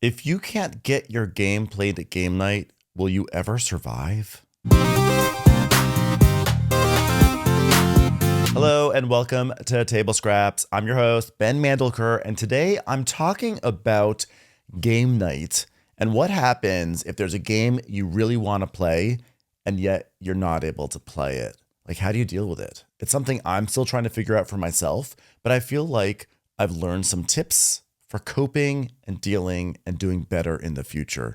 If you can't get your game played at game night, will you ever survive? Hello and welcome to Table Scraps. I'm your host, Ben Mandelker, and today I'm talking about game night and what happens if there's a game you really want to play and yet you're not able to play it. Like, how do you deal with it? It's something I'm still trying to figure out for myself, but I feel like I've learned some tips for coping and dealing and doing better in the future.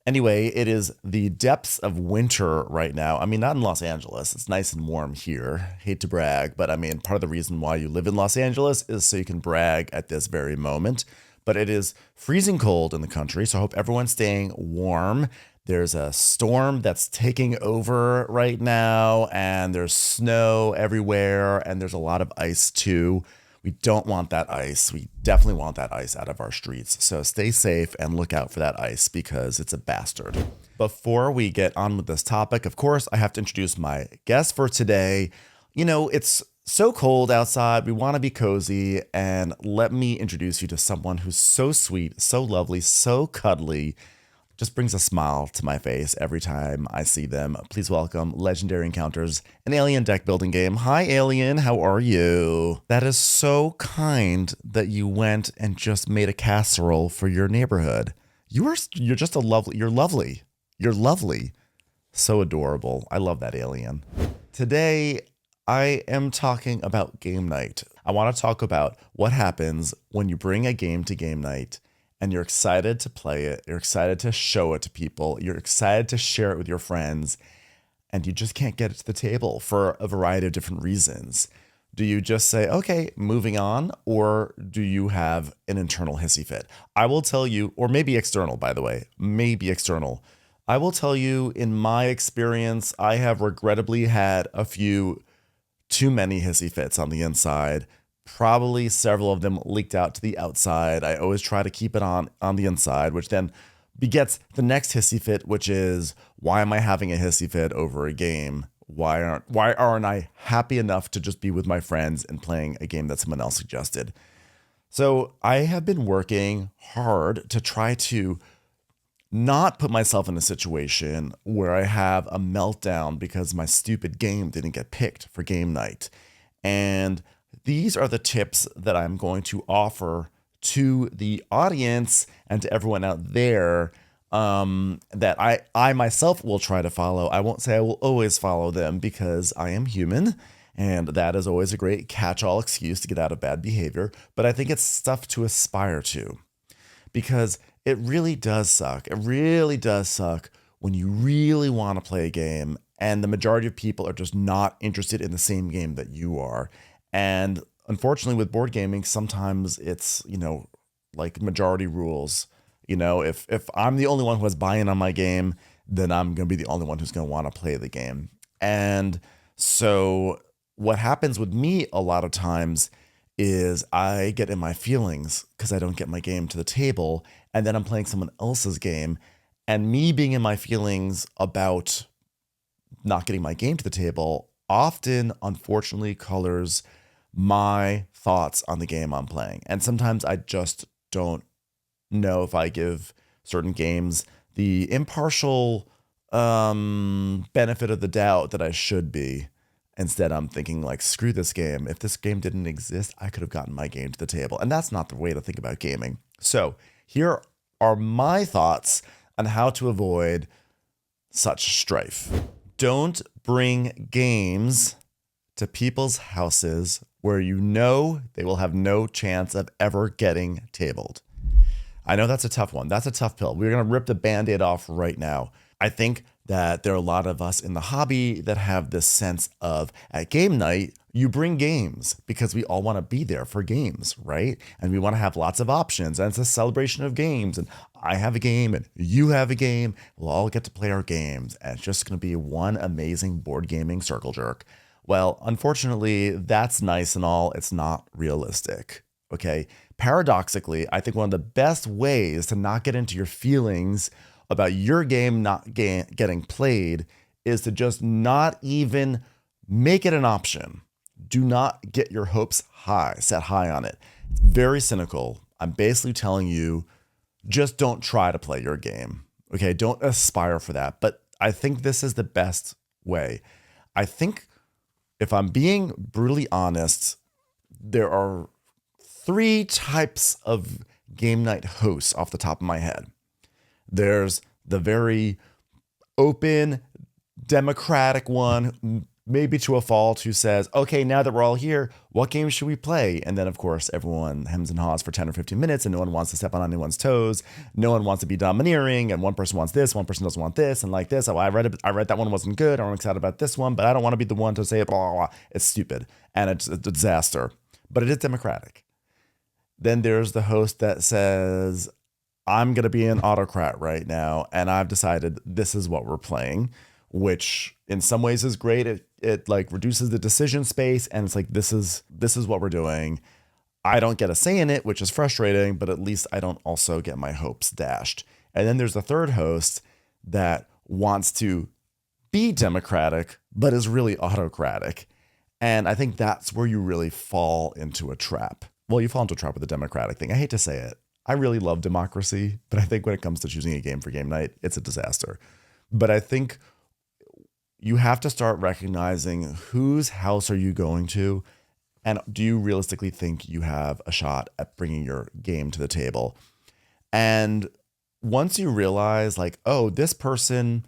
Anyway, it is the depths of winter right now. I mean, not in Los Angeles. It's nice and warm here. Hate to brag, but I mean, part of the reason why you live in Los Angeles is so you can brag at this very moment. But it is freezing cold in the country, so I hope everyone's staying warm. There's a storm that's taking over right now, and there's snow everywhere, and there's a lot of ice too. We don't want that ice. We definitely want that ice out of our streets. So stay safe and look out for that ice because it's a bastard. Before we get on with this topic, of course, I have to introduce my guest for today. You know, it's so cold outside. We want to be cozy. And let me introduce you to someone who's so sweet, so lovely, so cuddly. Just brings a smile to my face every time I see them. Please welcome Legendary Encounters, an Alien deck building game. Hi, Alien. How are you? That is so kind that you went and just made a casserole for your neighborhood. You're just a lovely. You're lovely. You're lovely. So adorable. I love that, Alien. Today, I am talking about game night. I want to talk about what happens when you bring a game to game night and you're excited to play it, you're excited to show it to people, you're excited to share it with your friends, and you just can't get it to the table for a variety of different reasons. Do you just say, okay, moving on, or do you have an internal hissy fit? I will tell you, or maybe external, by the way, maybe external. I will tell you, in my experience, I have regrettably had a few too many hissy fits on the inside. Probably several of them leaked out to the outside. I always try to keep it on the inside, which then begets the next hissy fit, which is, why am I having a hissy fit over a game? Why aren't I happy enough to just be with my friends and playing a game that someone else suggested? So I have been working hard to try to not put myself in a situation where I have a meltdown because my stupid game didn't get picked for game night. And these are the tips that I'm going to offer to the audience and to everyone out there that I myself will try to follow. I won't say I will always follow them because I am human, and that is always a great catch-all excuse to get out of bad behavior. But I think it's stuff to aspire to, because it really does suck. It really does suck when you really want to play a game and the majority of people are just not interested in the same game that you are. And unfortunately with board gaming, sometimes it's, like majority rules. If I'm the only one who has buy-in on my game, then I'm going to be the only one who's going to want to play the game. And so what happens with me a lot of times is I get in my feelings because I don't get my game to the table, and then I'm playing someone else's game, and me being in my feelings about not getting my game to the table often, unfortunately, colors my thoughts on the game I'm playing. And sometimes I just don't know if I give certain games the impartial benefit of the doubt that I should be. Instead, I'm thinking like, screw this game. If this game didn't exist, I could have gotten my game to the table. And that's not the way to think about gaming. So here are my thoughts on how to avoid such strife. Don't bring games to people's houses where you know they will have no chance of ever getting tabled. I know that's a tough one. That's a tough pill. We're going to rip the Band-Aid off right now. I think that there are a lot of us in the hobby that have this sense of, at game night, you bring games because we all want to be there for games, right? And we want to have lots of options, and it's a celebration of games. And I have a game and you have a game. We'll all get to play our games. And it's just going to be one amazing board gaming circle jerk. Well, unfortunately, that's nice and all. It's not realistic. Okay. Paradoxically, I think one of the best ways to not get into your feelings about your game not getting played is to just not even make it an option. Do not get your hopes high, set high on it. It's very cynical. I'm basically telling you, just don't try to play your game. Okay, don't aspire for that. But I think this is the best way. I think if I'm being brutally honest, there are three types of game night hosts off the top of my head. There's the very open, democratic one, maybe to a fault, who says, okay, now that we're all here, what game should we play? And then, of course, everyone hems and haws for 10 or 15 minutes, and no one wants to step on anyone's toes. No one wants to be domineering, and one person wants this, one person doesn't want this, and like this. Oh, I read that one wasn't good. I'm excited about this one, but I don't want to be the one to say it. Blah, blah, blah. It's stupid, and it's a disaster. But it is democratic. Then there's the host that says, I'm going to be an autocrat right now, and I've decided this is what we're playing, which in some ways is great. It like reduces the decision space, and it's like, this is what we're doing. I don't get a say in it, which is frustrating, but at least I don't also get my hopes dashed. And then there's the third host that wants to be democratic, but is really autocratic. And I think that's where you really fall into a trap. Well, you fall into a trap with the democratic thing. I hate to say it. I really love democracy, but I think when it comes to choosing a game for game night, it's a disaster. But I think you have to start recognizing whose house are you going to, and do you realistically think you have a shot at bringing your game to the table? And once you realize, like, oh, this person,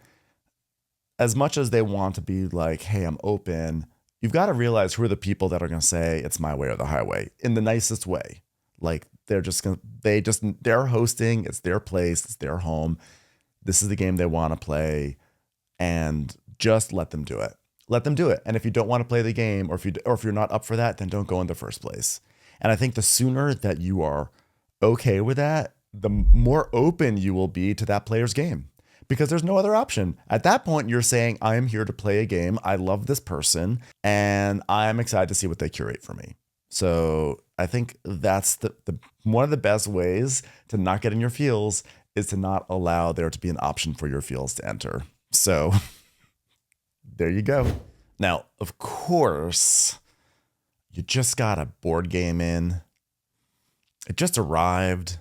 as much as they want to be like, hey, I'm open, you've got to realize who are the people that are going to say it's my way or the highway in the nicest way. Like, they're hosting, it's their place, it's their home. This is the game they want to play, and just let them do it. Let them do it. And if you don't want to play the game, or if you're not up for that, then don't go in the first place. And I think the sooner that you are okay with that, the more open you will be to that player's game, because there's no other option. At that point, you're saying, I am here to play a game. I love this person, and I'm excited to see what they curate for me. So I think that's the one of the best ways to not get in your feels is to not allow there to be an option for your feels to enter. So there you go. Now, of course, you just got a board game in. It just arrived.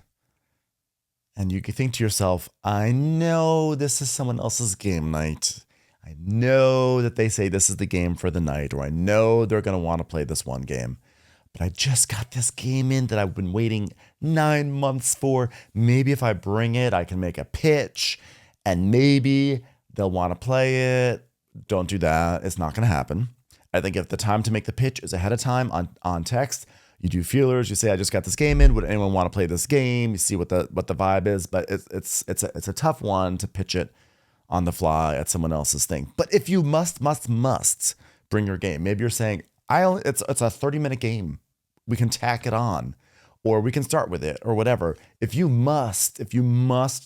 And you can think to yourself, I know this is someone else's game night. I know that they say this is the game for the night, or I know they're going to want to play this one game. But I just got this game in that I've been waiting 9 months for. Maybe if I bring it, I can make a pitch, and maybe they'll want to play it. Don't do that. It's not going to happen. I think if the time to make the pitch is ahead of time on text, you do feelers. You say, I just got this game in. Would anyone want to play this game? You see what the vibe is. But it's a tough one to pitch it on the fly at someone else's thing. But if you must bring your game, maybe you're saying, it's a 30-minute game. We can tack it on, or we can start with it, or whatever. If you must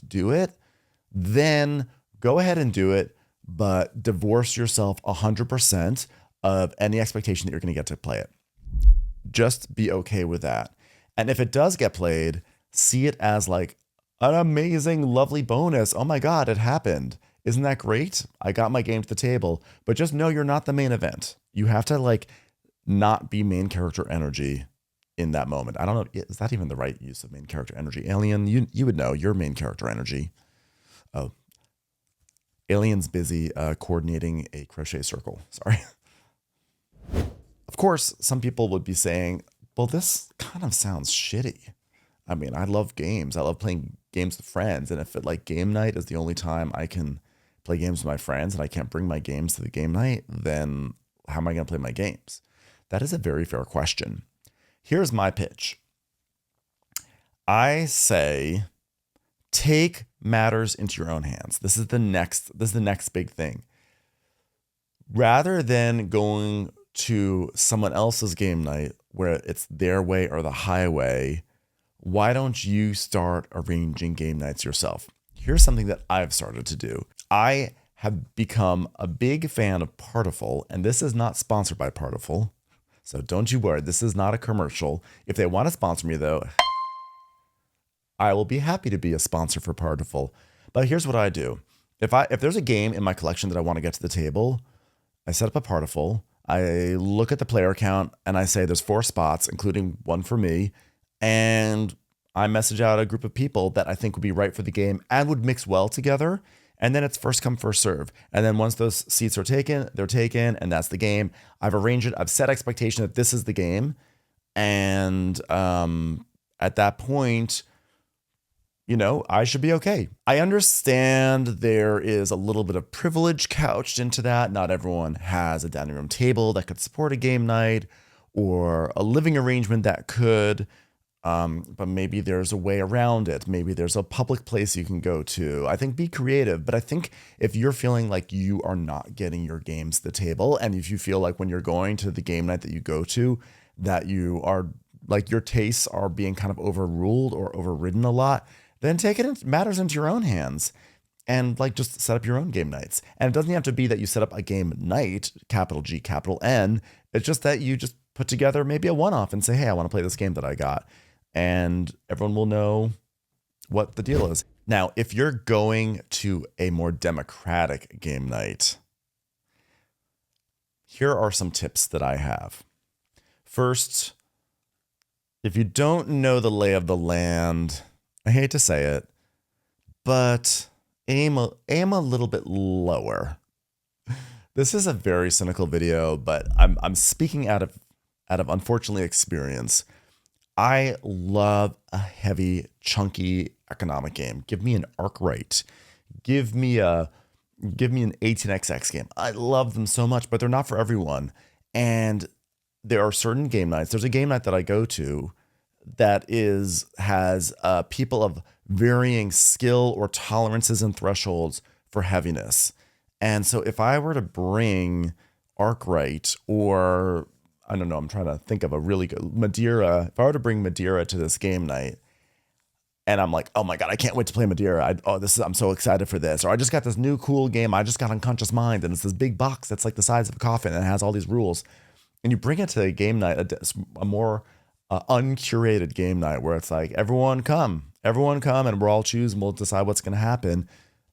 do it, then go ahead and do it, but divorce yourself 100% of any expectation that you're going to get to play it. Just be okay with that. And if it does get played, see it as like an amazing, lovely bonus. Oh my God, it happened. Isn't that great? I got my game to the table, but just know you're not the main event. You have to like not be main character energy in that moment. I don't know. Is that even the right use of main character energy? Alien, you would know your main character energy. Oh, Alien's busy coordinating a crochet circle. Sorry. Of course, some people would be saying, well, this kind of sounds shitty. I mean, I love games. I love playing games with friends. And if it like game night is the only time I can play games with my friends and I can't bring my games to the game night, then how am I going to play my games? That is a very fair question. Here's my pitch. I say, take matters into your own hands. This is the next big thing. Rather than going to someone else's game night where it's their way or the highway, why don't you start arranging game nights yourself? Here's something that I've started to do. I have become a big fan of Partiful, and this is not sponsored by Partiful, so don't you worry. This is not a commercial. If they want to sponsor me, though, I will be happy to be a sponsor for Partiful. But here's what I do. If there's a game in my collection that I want to get to the table, I set up a Partiful. I look at the player count and I say there's 4 spots, including one for me, and I message out a group of people that I think would be right for the game and would mix well together. And then it's first come, first serve. And then once those seats are taken, they're taken, and that's the game. I've arranged it. I've set expectation that this is the game. And at that point, I should be okay. I understand there is a little bit of privilege couched into that. Not everyone has a dining room table that could support a game night or a living arrangement that could. But maybe there's a way around it. Maybe there's a public place you can go to. I think be creative. But I think if you're feeling like you are not getting your games to the table, and if you feel like when you're going to the game night that you go to, that you are like your tastes are being kind of overruled or overridden a lot, then take it in matters into your own hands and like just set up your own game nights. And it doesn't have to be that you set up a game night, capital G, capital N. It's just that you just put together maybe a one-off and say, hey, I want to play this game that I got. And everyone will know what the deal is. Now, if you're going to a more democratic game night, here are some tips that I have. First, if you don't know the lay of the land, I hate to say it, but aim a little bit lower. This is a very cynical video, but I'm speaking out of unfortunately experience. I love a heavy, chunky economic game. Give me an Arkwright. Give me an 18xx game. I love them so much, but they're not for everyone. And there are certain game nights. There's a game night that I go to that has people of varying skill or tolerances and thresholds for heaviness. And so if I were to bring Arkwright or I don't know, I'm trying to think of a really good Madeira. If I were to bring Madeira to this game night and I'm like, oh my God, I can't wait to play Madeira. I'm so excited for this. Or I just got this new cool game. I just got Unconscious Mind and it's this big box that's like the size of a coffin and it has all these rules. And you bring it to a game night, a more uncurated game night where it's like, everyone come and we'll all choose and we'll decide what's going to happen.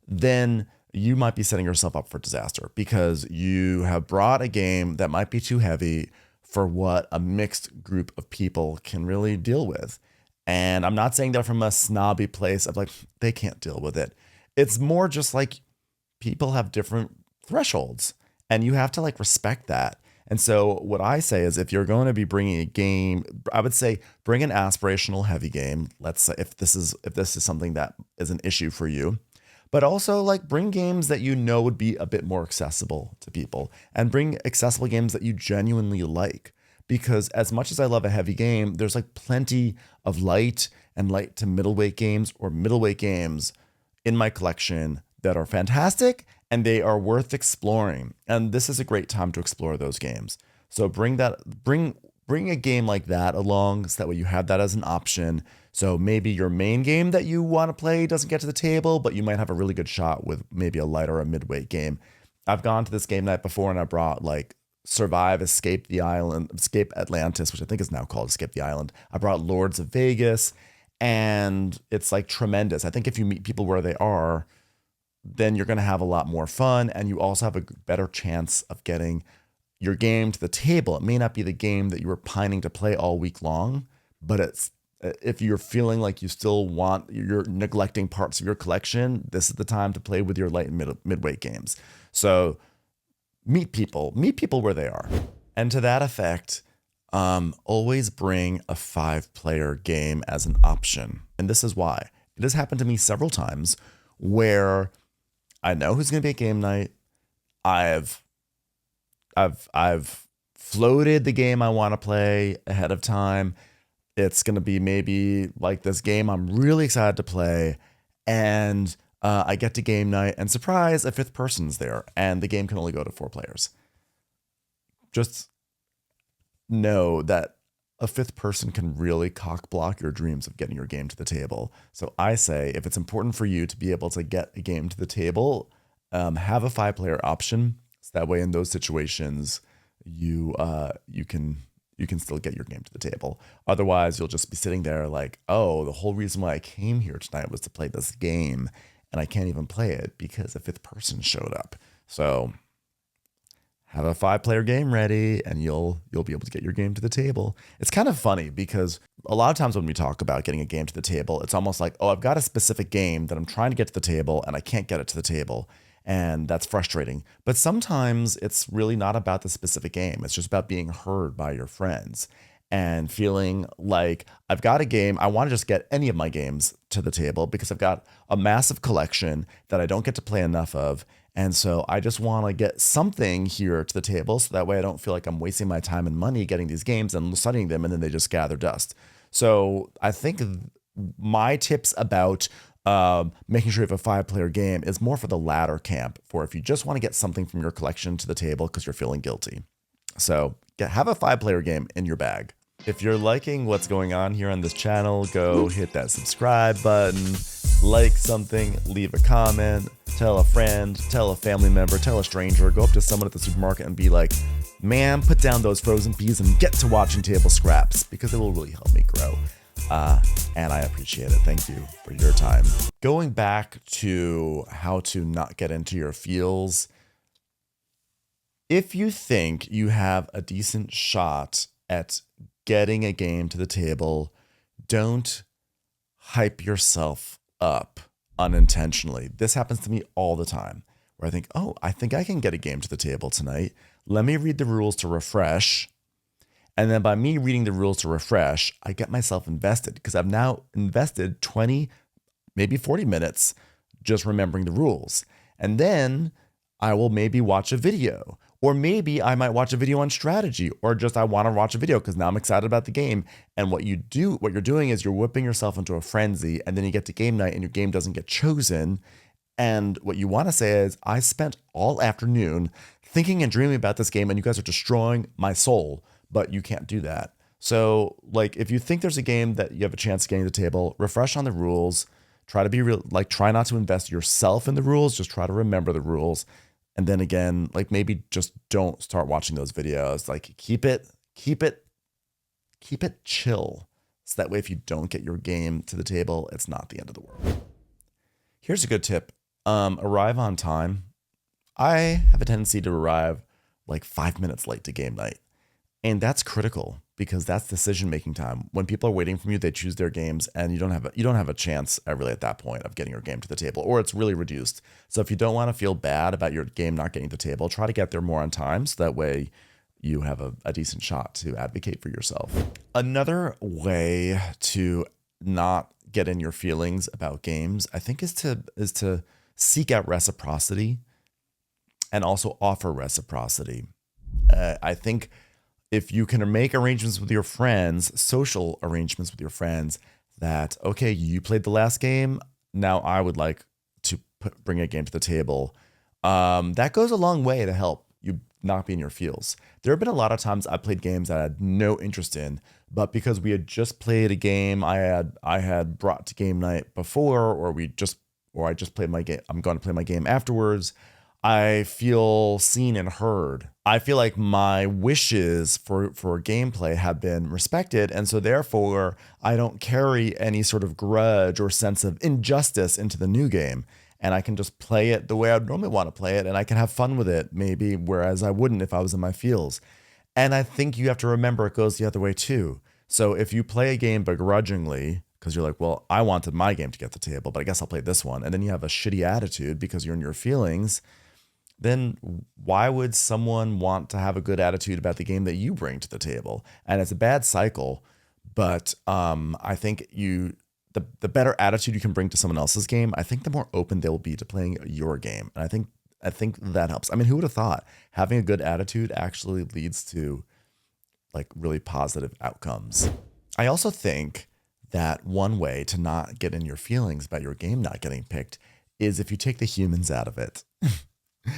Then you might be setting yourself up for disaster because you have brought a game that might be too heavy for what a mixed group of people can really deal with. And I'm not saying that from a snobby place of like, they can't deal with it. It's more just like people have different thresholds and you have to like respect that. And so what I say is if you're going to be bringing a game, I would say bring an aspirational heavy game. Let's say if this is something that is an issue for you, but also like bring games that would be a bit more accessible to people and bring accessible games that you genuinely like. Because as much as I love a heavy game, there's like plenty of light and light to middleweight games or middleweight games in my collection that are fantastic and they are worth exploring. And this is a great time to explore those games. So bring a game like that along so that way you have that as an option. So maybe your main game that you want to play doesn't get to the table, but you might have a really good shot with maybe a light or a midweight game. I've gone to this game night before and I brought like Survive, Escape Atlantis, which I think is now called Escape the Island. I brought Lords of Vegas and it's like tremendous. I think if you meet people where they are, then you're going to have a lot more fun and you also have a better chance of getting your game to the table. It may not be the game that you were pining to play all week long, but it's if you're feeling like you're neglecting parts of your collection, this is the time to play with your light and midweight games. So meet people where they are. And to that effect, always bring a 5-player game as an option. And this is why. It has happened to me several times where I know who's going to be at game night. I've floated the game I want to play ahead of time. It's going to be maybe like this game I'm really excited to play. And I get to game night and surprise, a 5th person's there and the game can only go to 4 players. Just know that a 5th person can really cock block your dreams of getting your game to the table. So I say, if it's important for you to be able to get a game to the table, have a 5-player option. So that way in those situations, you can still get your game to the table. Otherwise, you'll just be sitting there like, oh, the whole reason why I came here tonight was to play this game and I can't even play it because a 5th person showed up. So have a 5-player game ready and you'll be able to get your game to the table. It's kind of funny because a lot of times when we talk about getting a game to the table, it's almost like, oh, I've got a specific game that I'm trying to get to the table and I can't get it to the table. And that's frustrating. But sometimes it's really not about the specific game. It's just about being heard by your friends and feeling like I've got a game. I want to just get any of my games to the table because I've got a massive collection that I don't get to play enough of. And so I just want to get something here to the table so that way I don't feel like I'm wasting my time and money getting these games and studying them and then they just gather dust. So I think my tips about making sure you have a 5-player game is more for the latter camp, for if you just want to get something from your collection to the table because you're feeling guilty. So have a 5-player game in your bag. If you're liking what's going on here on this channel, go hit that subscribe button, like something, leave a comment, tell a friend, tell a family member, tell a stranger, go up to someone at the supermarket and be like, man, put down those frozen peas and get to watching Table Scraps because it will really help me grow. And I appreciate it. Thank you for your time. Going back to how to not get into your feels, if you think you have a decent shot at getting a game to the table, don't hype yourself up unintentionally. This happens to me all the time where I think, oh, I think I can get a game to the table tonight. Let me read the rules to refresh. And then by me reading the rules to refresh, I get myself invested because I've now invested 20, maybe 40 minutes just remembering the rules. And then I will maybe watch a video, or maybe I might watch a video on strategy, or just I want to watch a video because now I'm excited about the game. And what you're doing is you're whipping yourself into a frenzy, and then you get to game night and your game doesn't get chosen. And what you want to say is, I spent all afternoon thinking and dreaming about this game and you guys are destroying my soul, but you can't do that. So like, if you think there's a game that you have a chance of getting to the table, refresh on the rules, try to be real, like try not to invest yourself in the rules, just try to remember the rules. And then again, like maybe just don't start watching those videos. Like keep it chill. So that way, if you don't get your game to the table, it's not the end of the world. Here's a good tip. Arrive on time. I have a tendency to arrive like 5 minutes late to game night. And that's critical because that's decision-making time. When people are waiting for you, they choose their games and you don't have a chance really at that point of getting your game to the table, or it's really reduced. So if you don't want to feel bad about your game not getting to the table, try to get there more on time so that way you have a decent shot to advocate for yourself. Another way to not get in your feelings about games, I think, is to seek out reciprocity and also offer reciprocity. I think if you can make arrangements with your friends, social arrangements with your friends, that, okay, you played the last game, now I would like to bring a game to the table. That goes a long way to help you not be in your feels. There have been a lot of times I played games that I had no interest in, but because we had just played a game I had brought to game night before, or I just played my game, I'm going to play my game afterwards, I feel seen and heard. I feel like my wishes for gameplay have been respected. And so therefore, I don't carry any sort of grudge or sense of injustice into the new game. And I can just play it the way I'd normally want to play it. And I can have fun with it, maybe, whereas I wouldn't if I was in my feels. And I think you have to remember it goes the other way too. So if you play a game begrudgingly, because you're like, well, I wanted my game to get to the table, but I guess I'll play this one. And then you have a shitty attitude because you're in your feelings, then why would someone want to have a good attitude about the game that you bring to the table? And it's a bad cycle, but I think the better attitude you can bring to someone else's game, I think the more open they'll be to playing your game. And I think that helps. I mean, who would have thought having a good attitude actually leads to like really positive outcomes? I also think that one way to not get in your feelings about your game not getting picked is if you take the humans out of it.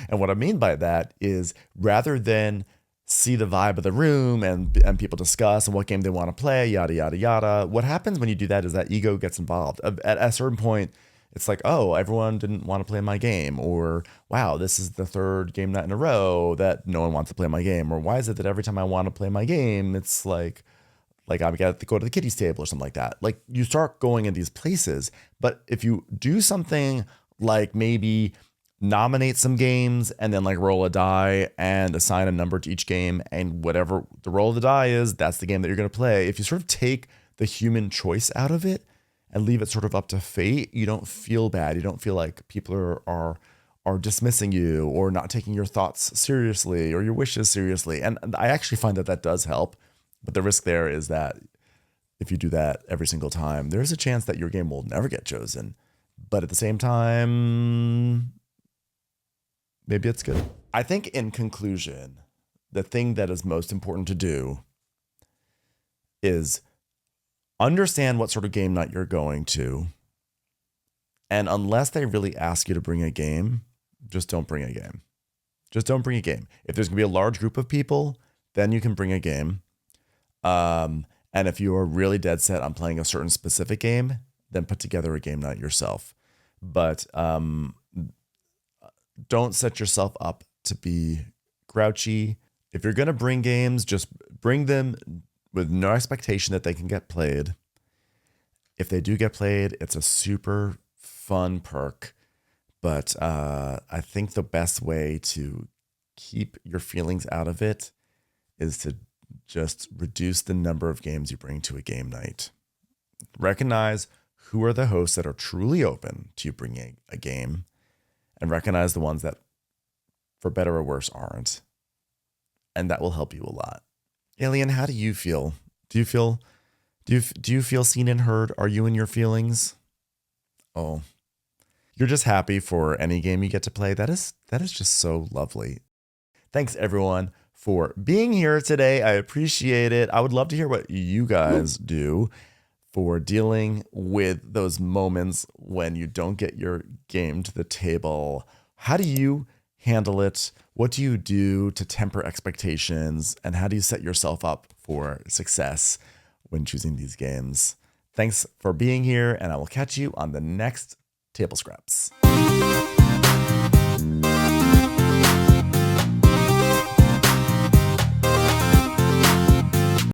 And what I mean by that is, rather than see the vibe of the room and people discuss and what game they want to play, yada, yada, yada, what happens when you do that is that ego gets involved. At a certain point, it's like, oh, everyone didn't want to play my game, or wow, this is the third game night in a row that no one wants to play my game, or why is it that every time I want to play my game, it's like I got to go to the kiddies table or something like that. Like, you start going in these places, but if you do something like maybe nominate some games and then like roll a die and assign a number to each game, and whatever the roll of the die is, that's the game that you're going to play. If you sort of take the human choice out of it and leave it sort of up to fate, you don't feel bad. You don't feel like people are dismissing you or not taking your thoughts seriously or your wishes seriously. And I actually find that that does help, but the risk there is that if you do that every single time, there's a chance that your game will never get chosen. But at the same time, maybe it's good. I think in conclusion, the thing that is most important to do is understand what sort of game night you're going to. And unless they really ask you to bring a game, just don't bring a game. Just don't bring a game. If there's going to be a large group of people, then you can bring a game. And if you are really dead set on playing a certain specific game, then put together a game night yourself. But don't set yourself up to be grouchy. If you're going to bring games, just bring them with no expectation that they can get played. If they do get played, it's a super fun perk. But I think the best way to keep your feelings out of it is to just reduce the number of games you bring to a game night. Recognize who are the hosts that are truly open to you bringing a game, and recognize the ones that, for better or worse, aren't. And that will help you a lot. Alien, how do you feel? Do you feel seen and heard? Are you in your feelings? Oh, you're just happy for any game you get to play. That is just so lovely. Thanks everyone for being here today. I appreciate it. I would love to hear what you guys do for dealing with those moments when you don't get your game to the table. How do you handle it? What do you do to temper expectations? And how do you set yourself up for success when choosing these games? Thanks for being here, and I will catch you on the next Table Scraps.